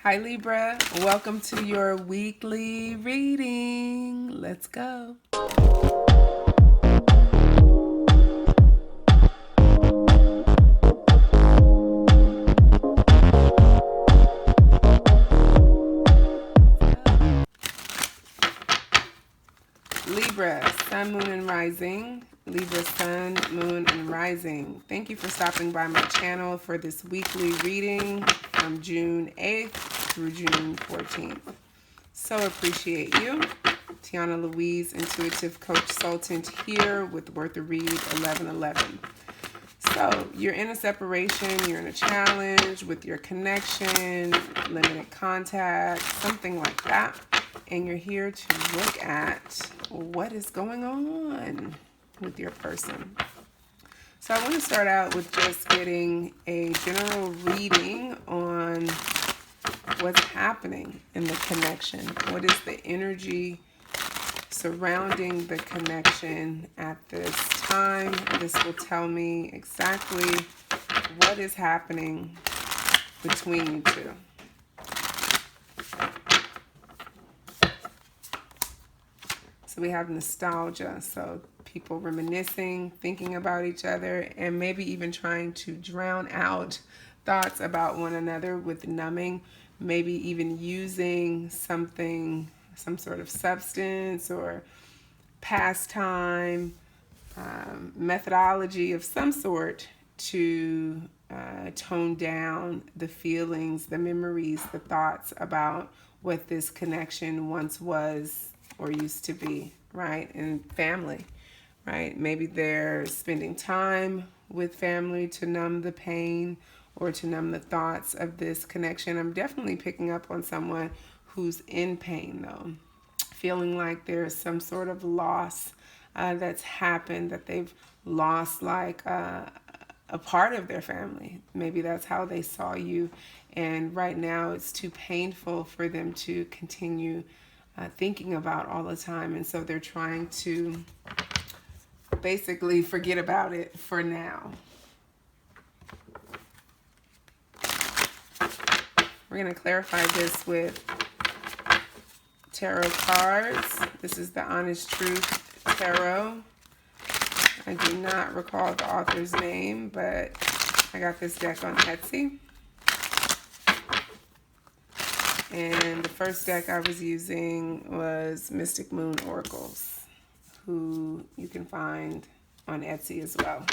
Hi Libra, welcome to your weekly reading. Let's go. Libra, Sun, Moon, and Rising. Libra, Sun, Moon, and Rising. Thank you for stopping by my channel for this weekly reading from June 8th through June 14th. So appreciate you. Tiana Louise, Intuitive Coach Consultant here with Worth a Read 1111. So you're in a separation, you're in a challenge with your connection, limited contact, something like that. And you're here to look at what is going on with your person. So I want to start out with just getting a general reading on what's happening in the connection. What is the energy surrounding the connection at this time? This will tell me exactly what is happening between you two. So we have nostalgia, so people reminiscing, thinking about each other, and maybe even trying to drown out thoughts about one another with numbing, maybe even using something, some sort of substance or pastime, methodology of some sort to tone down the feelings, the memories, the thoughts about what this connection once was or used to be, right? And family, right? Maybe they're spending time with family to numb the pain or to numb the thoughts of this connection. I'm definitely picking up on someone who's in pain though, feeling like there's some sort of loss that's happened, that they've lost like a part of their family. Maybe that's how they saw you, and right now it's too painful for them to continue thinking about all the time, and so they're trying to basically forget about it for now. We're going to clarify this with tarot cards. This is the Honest Truth Tarot. I do not recall the author's name, but I got this deck on Etsy. And the first deck I was using was Mystic Moon Oracles, who you can find on Etsy as well.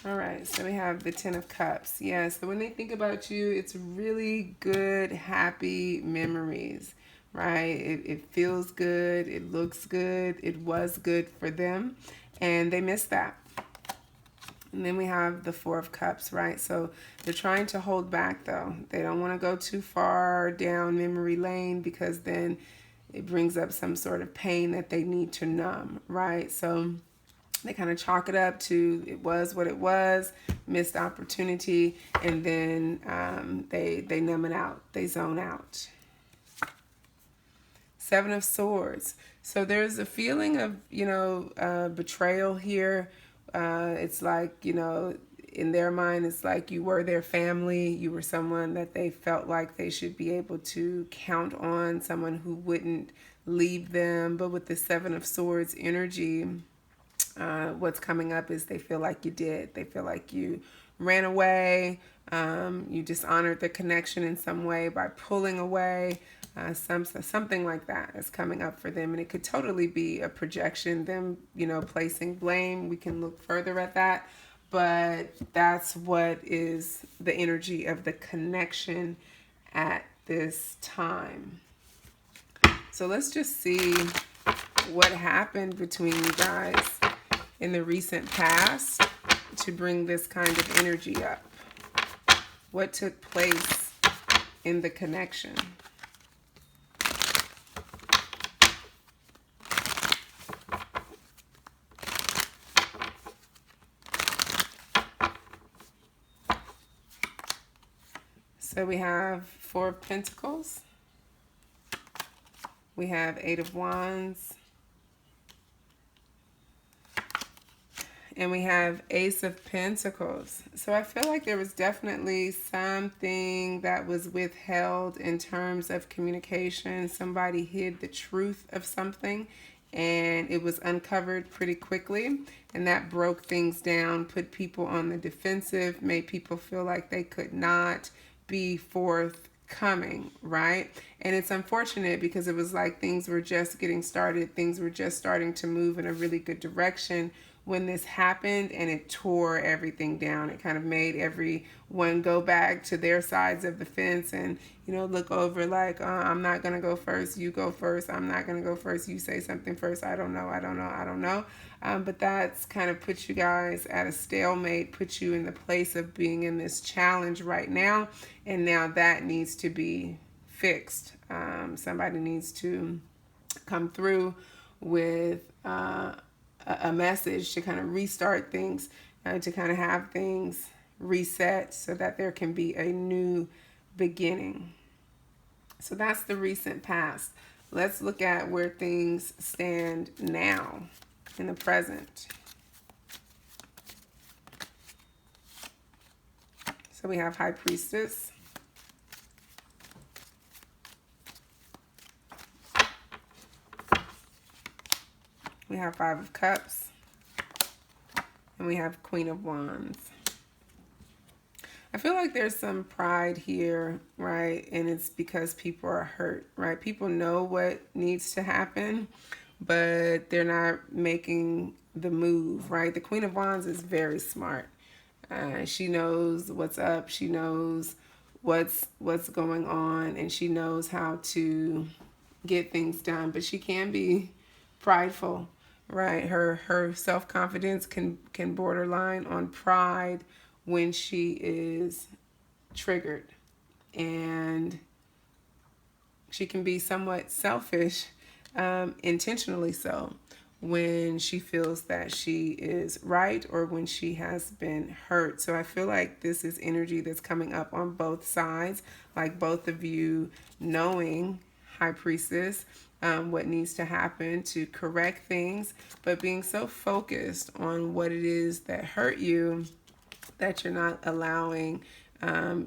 All right, so we have the Ten of Cups. Yeah, so when they think about you, it's really good, happy memories, right? It feels good, it looks good, it was good for them, and they miss that. And then we have the Four of Cups, right? So they're trying to hold back, though. They don't want to go too far down memory lane because then it brings up some sort of pain that they need to numb, right? So they kind of chalk it up to it was what it was, missed opportunity, and then they numb it out, they zone out. Seven of Swords. So there's a feeling of, betrayal here. It's like, in their mind, it's like you were their family. You were someone that they felt like they should be able to count on, someone who wouldn't leave them. But with the Seven of Swords energy, what's coming up is they feel like you did. They feel like you ran away. You dishonored the connection in some way by pulling away. Something like that is coming up for them, and it could totally be a projection, them placing blame. We can look further at that, but that's what is the energy of the connection at this time. So let's just see what happened between you guys in the recent past to bring this kind of energy up. What took place in the connection? So we have Four of Pentacles. We have Eight of Wands. And we have Ace of Pentacles. So I feel like there was definitely something that was withheld in terms of communication. Somebody hid the truth of something and it was uncovered pretty quickly. And that broke things down, put people on the defensive, made people feel like they could not be forthcoming, right? And it's unfortunate because it was like things were just getting started. Things were just starting to move in a really good direction when this happened, and it tore everything down. It kind of made everyone go back to their sides of the fence and, you know, look over like, I'm not going to go first. You go first. I'm not going to go first. You say something first. I don't know. I don't know. I don't know. But that's kind of put you guys at a stalemate, put you in the place of being in this challenge right now. And now that needs to be fixed. Somebody needs to come through with a message to kind of restart things, to kind of have things reset so that there can be a new beginning. So that's the recent past. Let's look at where things stand now in the present. So we have High Priestess. We have Five of Cups. And we have Queen of Wands. I feel like there's some pride here, right? And it's because people are hurt, right? People know what needs to happen, but they're not making the move, right? The Queen of Wands is very smart. She knows what's up. She knows what's going on, and she knows how to get things done. But she can be prideful, right? Her self-confidence can borderline on pride when she is triggered, and she can be somewhat selfish, intentionally so, when she feels that she is right or when she has been hurt. So I feel like this is energy that's coming up on both sides, like both of you knowing, High Priestess, what needs to happen to correct things, but being so focused on what it is that hurt you that you're not allowing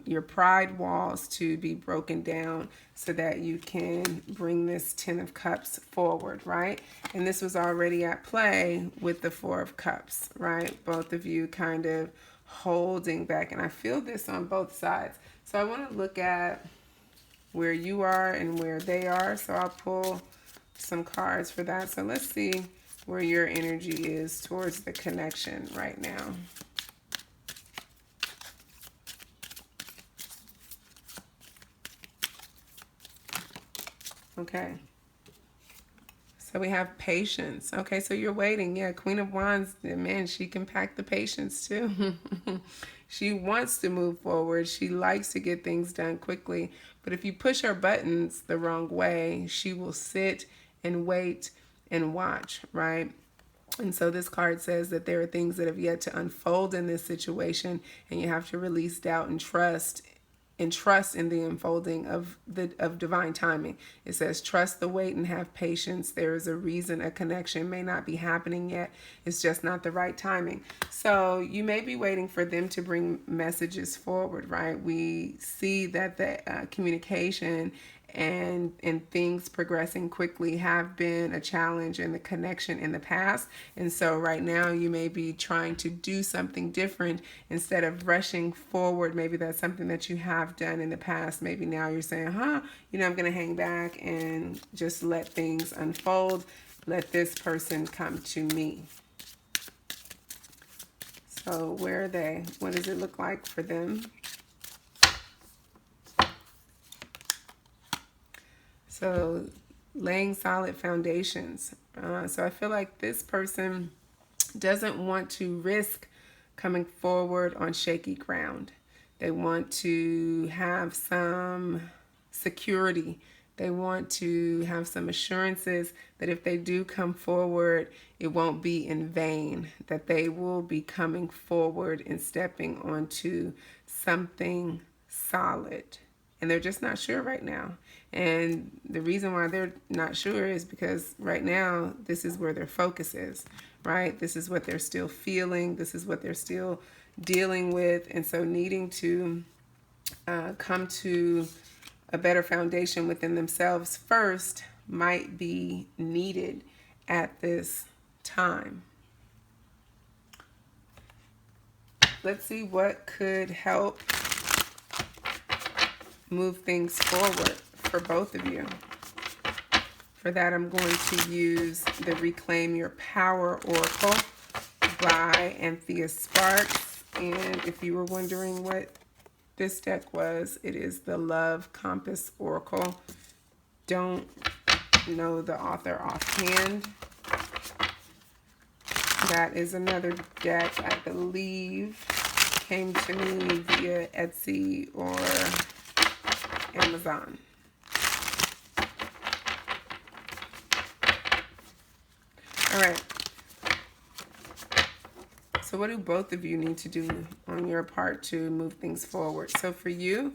your pride walls to be broken down so that you can bring this Ten of Cups forward, right? And this was already at play with the Four of Cups, right? Both of you kind of holding back. And I feel this on both sides. So I want to look at where you are and where they are. So I'll pull some cards for that. So let's see where your energy is towards the connection right now. Okay. So we have patience. Okay, so you're waiting. Yeah, Queen of Wands, man, she can pack the patience too. She wants to move forward. She likes to get things done quickly. But if you push her buttons the wrong way, she will sit and wait and watch, right? And so this card says that there are things that have yet to unfold in this situation, and you have to release doubt and trust in the unfolding of divine timing. It says, trust the wait and have patience. There is a reason a connection may not be happening yet. It's just not the right timing. So you may be waiting for them to bring messages forward, right? We see that the communication and things progressing quickly have been a challenge in the connection in the past. And so right now you may be trying to do something different instead of rushing forward. Maybe that's something that you have done in the past. Maybe now you're saying, I'm going to hang back and just let things unfold. Let this person come to me. So where are they? What does it look like for them? So laying solid foundations. So I feel like this person doesn't want to risk coming forward on shaky ground. They want to have some security. They want to have some assurances that if they do come forward, it won't be in vain, that they will be coming forward and stepping onto something solid. And they're just not sure right now. And the reason why they're not sure is because right now, this is where their focus is, right? This is what they're still feeling. This is what they're still dealing with. And so needing to come to a better foundation within themselves first might be needed at this time. Let's see what could help move things forward for both of you. For that, I'm going to use the Reclaim Your Power Oracle by Anthea Sparks. And if you were wondering what this deck was, it is the Love Compass Oracle. Don't know the author offhand. That is another deck I believe came to me via Etsy or Amazon. All right. So what do both of you need to do on your part to move things forward? So for you,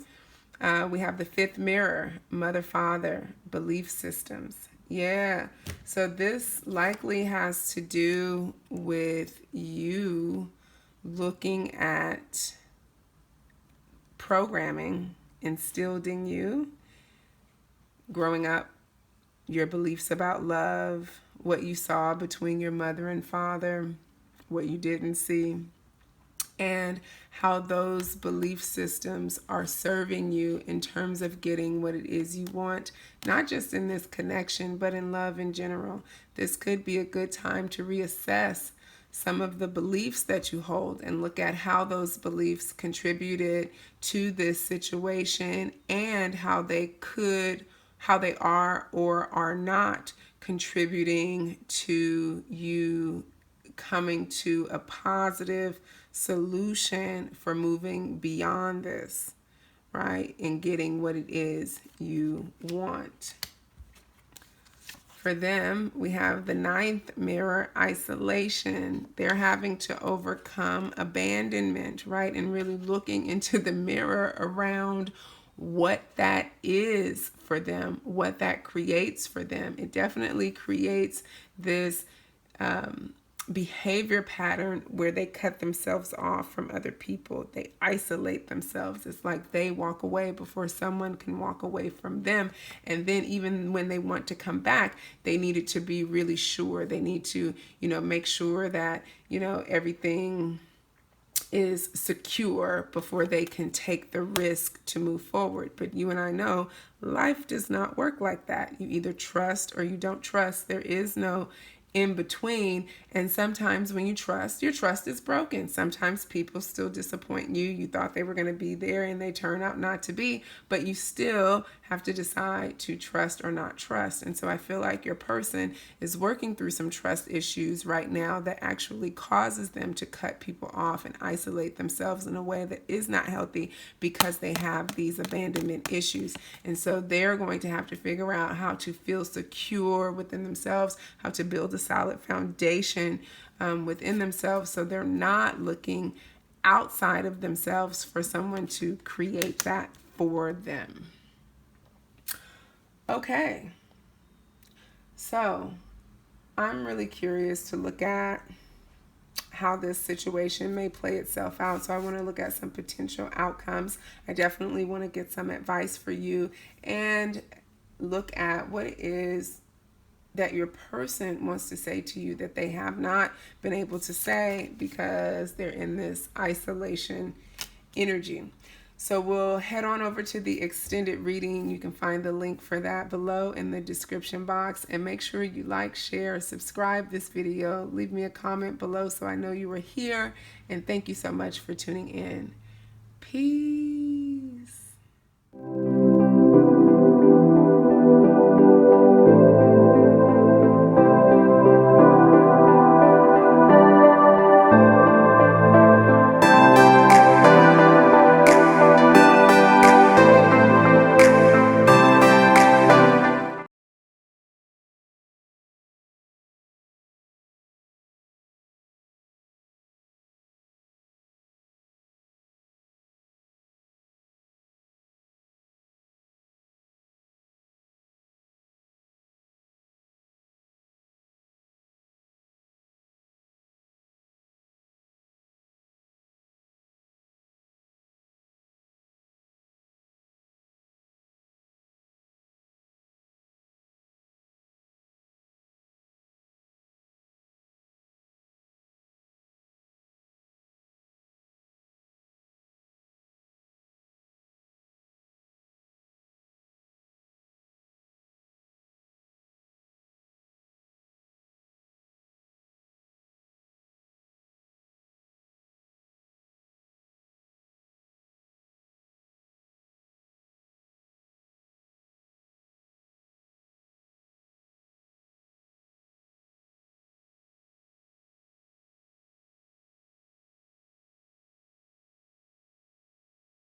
we have the fifth mirror, mother, father, belief systems. Yeah. So this likely has to do with you looking at programming instilled in you growing up, your beliefs about love, what you saw between your mother and father, what you didn't see, and how those belief systems are serving you in terms of getting what it is you want, not just in this connection, but in love in general. This could be a good time to reassess some of the beliefs that you hold and look at how those beliefs contributed to this situation and how they are or are not contributing to you coming to a positive solution for moving beyond this, right? And getting what it is you want. For them, we have the ninth mirror, isolation. They're having to overcome abandonment, right? And really looking into the mirror around what that is for them, what that creates for them. It definitely creates this behavior pattern where they cut themselves off from other people. They isolate themselves. It's like they walk away before someone can walk away from them. And then even when they want to come back, they need it to be really sure. They need to, make sure that, everything is secure before they can take the risk to move forward. But you and I know life does not work like that. You either trust or you don't trust. There is no in between. And sometimes when you trust, your trust is broken. Sometimes people still disappoint you. You thought they were going to be there and they turn out not to be, but you still have to decide to trust or not trust. And so I feel like your person is working through some trust issues right now that actually causes them to cut people off and isolate themselves in a way that is not healthy because they have these abandonment issues. And so they're going to have to figure out how to feel secure within themselves, how to build a solid foundation within themselves so they're not looking outside of themselves for someone to create that for them. Okay, so I'm really curious to look at how this situation may play itself out. So I want to look at some potential outcomes. I definitely want to get some advice for you and look at what it is that your person wants to say to you that they have not been able to say because they're in this isolation energy. So we'll head on over to the extended reading. You can find the link for that below in the description box. And make sure you like, share, subscribe this video. Leave me a comment below so I know you were here. And thank you so much for tuning in. Peace.